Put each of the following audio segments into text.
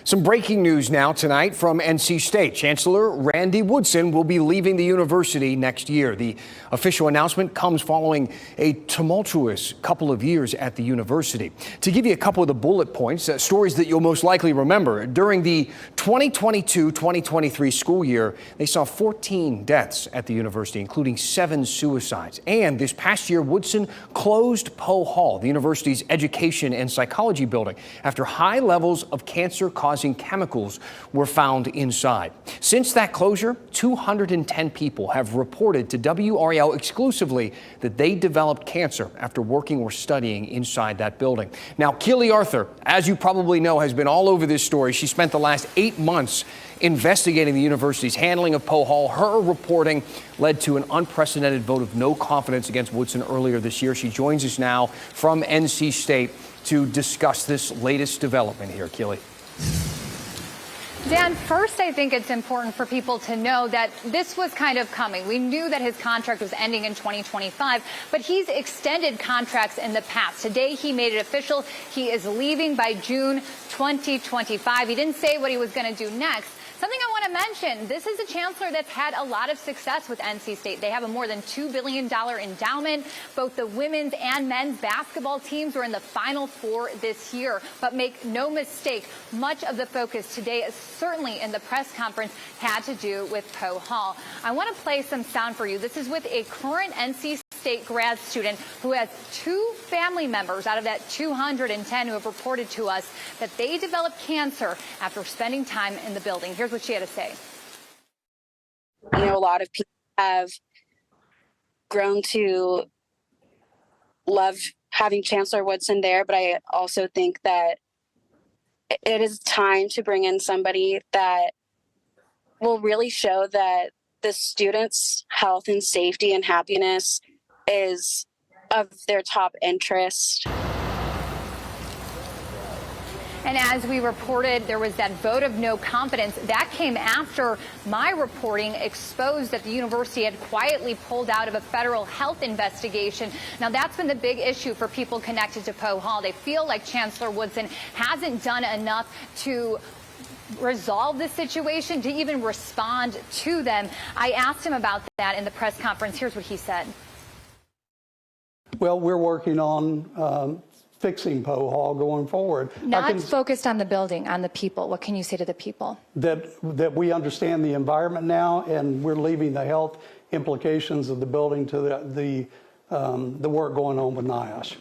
Some breaking news now tonight from NC State. Chancellor Randy Woodson will be leaving the university next year. The official announcement comes following a tumultuous couple of years at the university. To give you a couple of the bullet points, stories that you'll most likely remember, during the 2022-2023 school year, they saw 14 deaths at the university, including 7 suicides. And this past year, Woodson closed Poe Hall, the university's education and psychology building, after high levels of cancer-causing chemicals were found inside. Since that closure, 210 people have reported to WRAL exclusively that they developed cancer after working or studying inside that building. Now, Keely Arthur, as you probably know, has been all over this story. She spent the last 8 months investigating the university's handling of Poe Hall. Her reporting led to an unprecedented vote of no confidence against Woodson earlier this year. She joins us now from NC State to discuss this latest development here. Keely. Dan, first, I think it's important for people to know that this was kind of coming. We knew that his contract was ending in 2025, but he's extended contracts in the past. Today, he made it official. He is leaving by June 2025. He didn't say what he was going to do next. Something I want to mention, this is a chancellor that's had a lot of success with NC State. They have a more than $2 billion endowment. Both the women's and men's basketball teams were in the Final Four this year. But make no mistake, much of the focus today, certainly in the press conference, had to do with Poe Hall. I want to play some sound for you. This is with a current NC State grad student who has 2 family members out of that 210 who have reported to us that they developed cancer after spending time in the building. Here's what she had to say. You know, a lot of people have grown to love having Chancellor Woodson there, but I also think that it is time to bring in somebody that will really show that the students' health and safety and happiness is of their top interest. And as we reported, there was that vote of no confidence. That came after my reporting exposed that the university had quietly pulled out of a federal health investigation. Now, that's been the big issue for people connected to Poe Hall. They feel like Chancellor Woodson hasn't done enough to resolve the situation, to even respond to them. I asked him about that in the press conference. Here's what he said. Well, we're working on fixing Poe Hall going forward. Not focused on the building, on the people. What can you say to the people? That we understand the environment now, and we're leaving the health implications of the building to the work going on with NIOSH.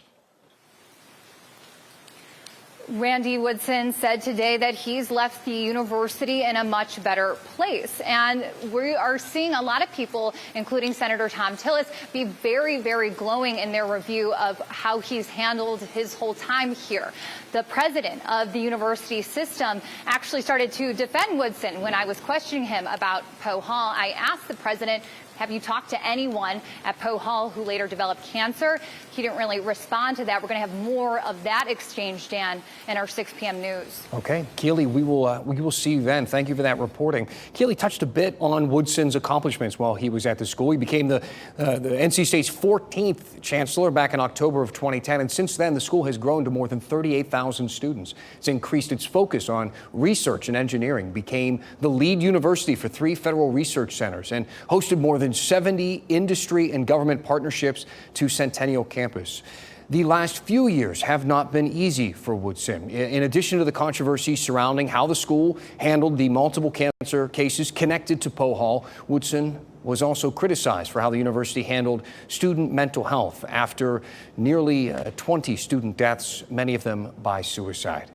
Randy Woodson said today that he's left the university in a much better place. And we are seeing a lot of people, including Senator Thom Tillis, be very, very glowing in their review of how he's handled his whole time here. The president of the university system actually started to defend Woodson when I was questioning him about Poe Hall. I asked the president, have you talked to anyone at Poe Hall who later developed cancer? He didn't really respond to that. We're going to have more of that exchange, Dan, in our 6 p.m. news. Okay, Keely, we will see you then. Thank you for that reporting. Keely touched a bit on Woodson's accomplishments while he was at the school. He became the NC State's 14th chancellor back in October of 2010, and since then the school has grown to more than 38,000 students. It's increased its focus on research and engineering, became the lead university for 3 federal research centers, and hosted more than 70 industry and government partnerships to Centennial Campus. The last few years have not been easy for Woodson. In addition to the controversy surrounding how the school handled the multiple cancer cases connected to Poe Hall, Woodson was also criticized for how the university handled student mental health after nearly 20 student deaths, many of them by suicide.